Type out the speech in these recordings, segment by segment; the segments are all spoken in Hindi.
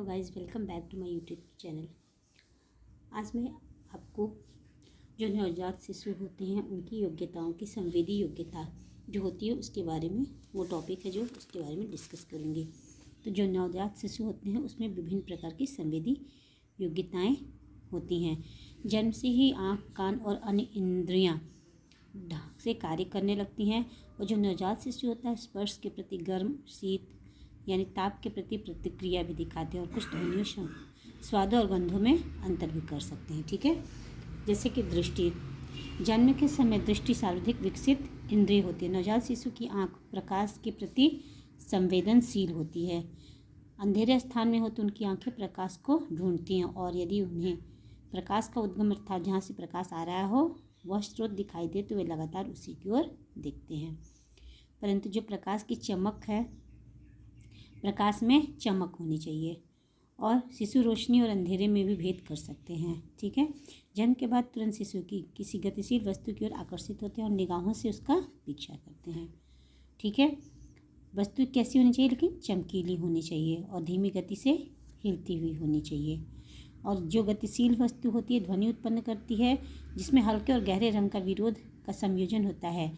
Hello guys, welcome back to my YouTube channel. आज मैं आपको जो नवजात शिशु होते हैं उनकी योग्यताओं की संवेदी योग्यता जो होती है उसके बारे में वो टॉपिक है जो उसके बारे में डिस्कस करेंगे। तो जो नवजात शिशु होते हैं उसमें विभिन्न प्रकार की संवेदी योग्यताएं होती हैं। जन्म से ही आँख, कान और अन्य इंद्रियाँ ढंग से कार्य करने लगती हैं। और जो नवजात शिशु होता है स्पर्श के प्रति गर्म, शीत यानी ताप के प्रति प्रतिक्रिया भी दिखाते हैं और कुछ ध्वनियों, स्वादों और गंधों में अंतर भी कर सकते हैं। ठीक है, जैसे कि दृष्टि। जन्म के समय दृष्टि सर्वाधिक विकसित इंद्रिय होती है। नवजात शिशु की आंख प्रकाश के प्रति संवेदनशील होती है। अंधेरे स्थान में हो तो उनकी आंखें प्रकाश को ढूंढती हैं और यदि उन्हें प्रकाश का उद्गम अर्थात जहाँ से प्रकाश आ रहा हो वह स्रोत दिखाई दे तो वे लगातार उसी की ओर देखते हैं। परंतु जो प्रकाश की चमक है, प्रकाश में चमक होनी चाहिए और शिशु रोशनी और अंधेरे में भी भेद कर सकते हैं। ठीक है, जन्म के बाद तुरंत शिशु की किसी गतिशील वस्तु की ओर आकर्षित होते हैं और निगाहों से उसका पीछा करते हैं। ठीक है, वस्तु कैसी होनी चाहिए, लेकिन चमकीली होनी चाहिए और धीमी गति से हिलती हुई होनी चाहिए। और जो गतिशील वस्तु होती है ध्वनि उत्पन्न करती है जिसमें हल्के और गहरे रंग का विरोध का संयोजन होता है।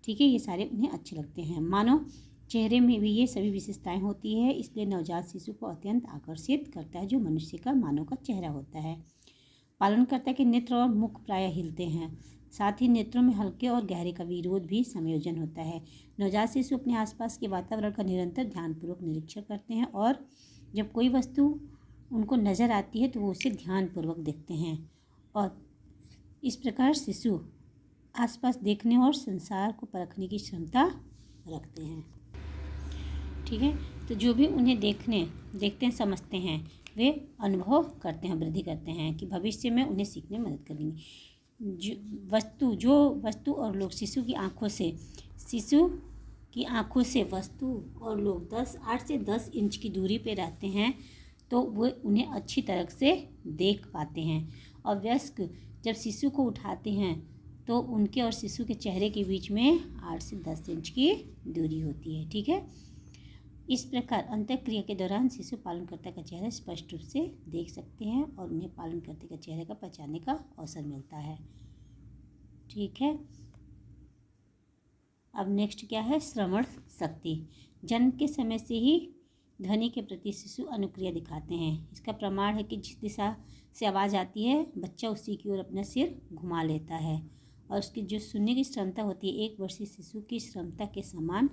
ठीक है, ये सारे उन्हें अच्छे लगते हैं। मानव चेहरे में भी ये सभी विशेषताएं होती है, इसलिए नवजात शिशु को अत्यंत आकर्षित करता है जो मनुष्य का मानव का चेहरा होता है। पालनकर्ता के नेत्र और मुख प्रायः हिलते हैं, साथ ही नेत्रों में हल्के और गहरे का विरोध भी संयोजन होता है। नवजात शिशु अपने आसपास के वातावरण का निरंतर ध्यानपूर्वक निरीक्षण करते हैं और जब कोई वस्तु उनको नज़र आती है तो वो उसे ध्यानपूर्वक देखते हैं और इस प्रकार शिशु आसपास देखने और संसार को परखने की क्षमता रखते हैं। ठीक है, तो जो भी उन्हें देखते हैं, समझते हैं, वे अनुभव करते हैं, वृद्धि करते हैं कि भविष्य में उन्हें सीखने में मदद करेंगे। जो वस्तु और लोग शिशु की आँखों से वस्तु और लोग 8 से 10 इंच की दूरी पे रहते हैं तो वो उन्हें अच्छी तरह से देख पाते हैं। और वयस्क जब शिशु को उठाते हैं तो उनके और शिशु के चेहरे के बीच में 8 से 10 इंच की दूरी होती है। ठीक है, इस प्रकार अंतःक्रिया के दौरान शिशु पालनकर्ता का चेहरा स्पष्ट रूप से देख सकते हैं और उन्हें पालनकर्ता का चेहरे का पहचानने का अवसर मिलता है। ठीक है, अब नेक्स्ट क्या है, श्रवण शक्ति। जन्म के समय से ही ध्वनि के प्रति शिशु अनुक्रिया दिखाते हैं। इसका प्रमाण है कि जिस दिशा से आवाज़ आती है बच्चा उसी की ओर अपना सिर घुमा लेता है और उसकी जो सुनने की क्षमता होती है 1 वर्षीय शिशु की क्षमता के समान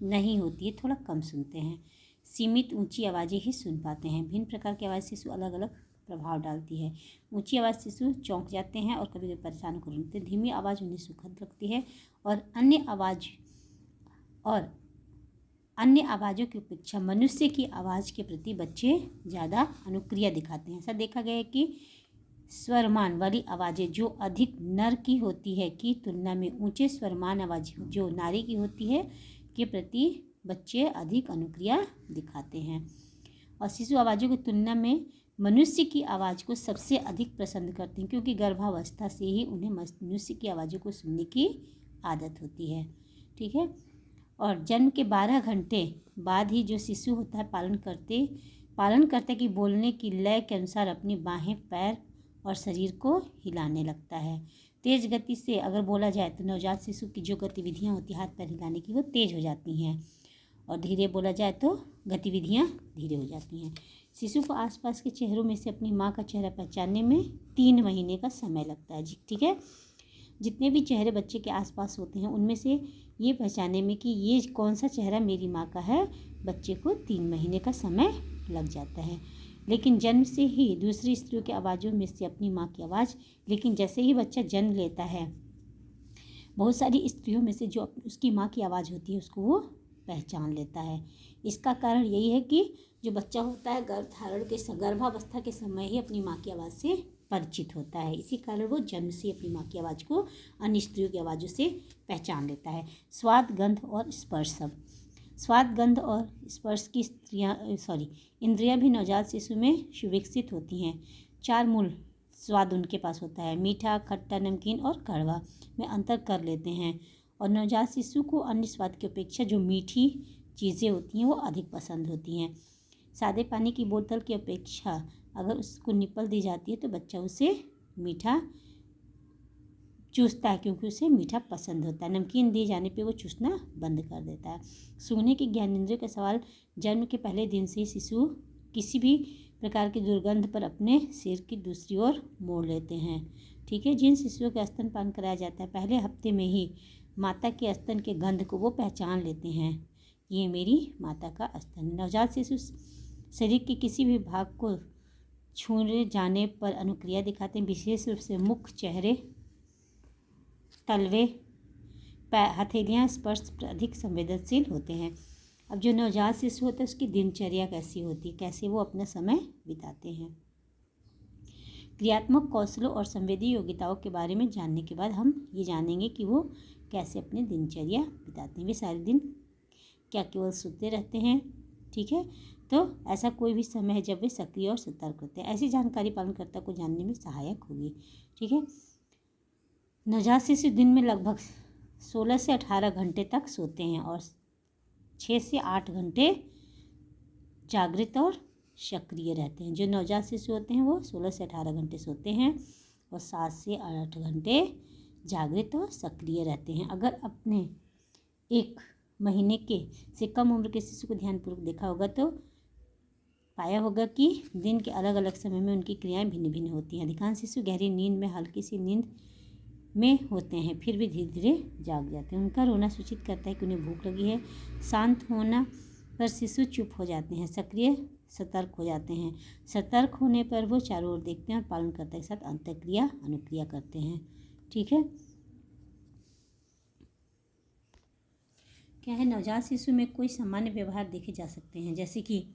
नहीं होती है, थोड़ा कम सुनते हैं। सीमित ऊंची आवाज़ें ही सुन पाते हैं। भिन्न प्रकार की आवाज़ शिशु अलग अलग प्रभाव डालती है। ऊंची आवाज़ शिशु चौंक जाते हैं और कभी कभी परेशान कर देते हैं। धीमी आवाज़ उन्हें सुखद लगती है और अन्य आवाज़ों की अपेक्षा मनुष्य की आवाज़ के प्रति बच्चे ज़्यादा अनुक्रिया दिखाते हैं। ऐसा देखा गया है कि स्वरमान वाली आवाज़ें जो अधिक नर की होती है की तुलना में ऊंचे स्वरमान आवाज़ जो नारी की होती है के प्रति बच्चे अधिक अनुक्रिया दिखाते हैं। और शिशु आवाज़ों की तुलना में मनुष्य की आवाज़ को सबसे अधिक पसंद करते हैं क्योंकि गर्भावस्था से ही उन्हें मनुष्य की आवाज़ों को सुनने की आदत होती है। ठीक है, और जन्म के 12 घंटे बाद ही जो शिशु होता है पालनकर्ता की बोलने की लय के अनुसार अपनी बाहें, पैर और शरीर को हिलाने लगता है। तेज़ गति से अगर बोला जाए तो नवजात शिशु की जो गतिविधियाँ होती हैं हाथ पैर हिलाने की वो तेज़ हो जाती हैं और धीरे बोला जाए तो गतिविधियाँ धीरे हो जाती हैं। शिशु को आसपास के चेहरों में से अपनी माँ का चेहरा पहचानने में 3 महीने का समय लगता है। ठीक है, जितने भी चेहरे बच्चे के आसपास होते हैं उनमें से ये पहचानने में कि ये कौन सा चेहरा मेरी माँ का है बच्चे को 3 महीने का समय लग जाता है। लेकिन जन्म से ही दूसरी स्त्रियों की आवाज़ों में से अपनी माँ की आवाज़, लेकिन जैसे ही बच्चा जन्म लेता है बहुत सारी स्त्रियों में से जो उसकी माँ की आवाज़ होती है उसको वो पहचान लेता है। इसका कारण यही है कि जो बच्चा होता है गर्भावस्था के समय ही अपनी माँ की आवाज़ से परिचित होता है। इसी कारण वो जन्म से अपनी माँ की आवाज़ को अन्य स्त्रियों की आवाज़ों से पहचान लेता है। स्वाद, गंध और स्पर्श। सब स्वाद, गंध और स्पर्श की इंद्रियां भी नवजात शिशु में सुविकसित होती हैं। 4 मूल स्वाद उनके पास होता है, मीठा, खट्टा, नमकीन और कड़वा में अंतर कर लेते हैं और नवजात शिशु को अन्य स्वाद की अपेक्षा जो मीठी चीज़ें होती हैं वो अधिक पसंद होती हैं। सादे पानी की बोतल की अपेक्षा अगर उसको निप्पल दी जाती है तो बच्चा उसे मीठा चूसता है, क्योंकि उसे मीठा पसंद होता है। नमकीन दिए जाने पे वो चूसना बंद कर देता है। सूंघने की ज्ञानेंद्रिय का सवाल, जन्म के पहले दिन से ही शिशु किसी भी प्रकार की दुर्गंध पर अपने सिर की दूसरी ओर मोड़ लेते हैं। ठीक है। जिन शिशुओं का स्तनपान कराया जाता है पहले हफ्ते में ही माता के स्तन के गंध को वो पहचान लेते हैं, ये मेरी माता का स्तन है। नवजात शिशु शरीर के किसी भी भाग को छूने जाने पर अनुक्रिया दिखाते हैं, विशेष रूप से मुख, चेहरे, तलवे, हथेलियाँ स्पर्श पर अधिक संवेदनशील होते हैं। अब जो नवजात शिशु होता है उसकी दिनचर्या कैसी होती है, कैसे वो अपना समय बिताते हैं। क्रियात्मक कौशलों और संवेदी योग्यताओं के बारे में जानने के बाद हम ये जानेंगे कि वो कैसे अपनी दिनचर्या बिताते हैं। वे सारे दिन क्या केवल सोते रहते हैं? ठीक है। तो ऐसा कोई भी समय है जब वे सक्रिय और सतर्क होते हैं। ऐसी जानकारी पालनकर्ता को जानने में सहायक होगी। ठीक है। नवजात शिशु दिन में लगभग 16 से 18 घंटे तक सोते हैं और 6 से 8 घंटे जागृत और सक्रिय रहते हैं। जो नवजात शिशु होते हैं वो 16 से 18 घंटे सोते हैं और 7 से 8 घंटे जागृत और सक्रिय रहते हैं। अगर अपने 1 महीने के से कम उम्र के शिशु को ध्यानपूर्वक देखा होगा तो पाया होगा कि दिन के अलग अलग समय में उनकी क्रियाएं भिन्न भिन्न होती हैं। अधिकांश शिशु गहरी नींद में, हल्की सी नींद में होते हैं, फिर भी धीरे धीरे जाग जाते हैं। उनका रोना सूचित करता है कि उन्हें भूख लगी है। शांत होना पर शिशु चुप हो जाते हैं, सक्रिय सतर्क हो जाते हैं। सतर्क होने पर वो चारों ओर देखते हैं और पालनकर्ता के साथ अंतःक्रिया अनुक्रिया करते हैं। ठीक है। क्या है, नवजात शिशु में कोई सामान्य व्यवहार देखे जा सकते हैं, जैसे कि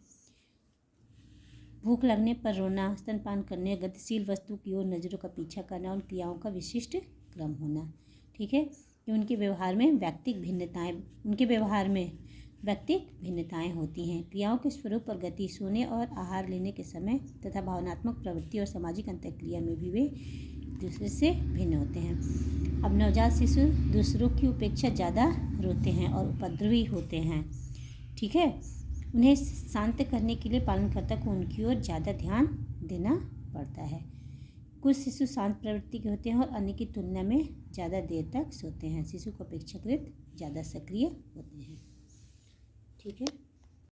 भूख लगने पर रोना, स्तनपान करने, गतिशील वस्तु की ओर नज़रों का पीछा करना और क्रियाओं का विशिष्ट क्रम होना। ठीक है। कि उनके व्यवहार में व्यक्तिक भिन्नताएं होती हैं। क्रियाओं के स्वरूप और गति, सोने और आहार लेने के समय तथा भावनात्मक प्रवृत्ति और सामाजिक अंतःक्रिया में भी वे दूसरे से भिन्न होते हैं। अब नवजात शिशु दूसरों की अपेक्षा ज़्यादा रोते हैं और उपद्रवी होते हैं। ठीक है। उन्हें शांत करने के लिए पालनकर्ता को उनकी ओर ज़्यादा ध्यान देना पड़ता है। कुछ शिशु शांत प्रवृत्ति के होते हैं और अन्य की तुलना में ज़्यादा देर तक सोते हैं। शिशु को अपेक्षाकृत ज़्यादा सक्रिय होते हैं। ठीक है।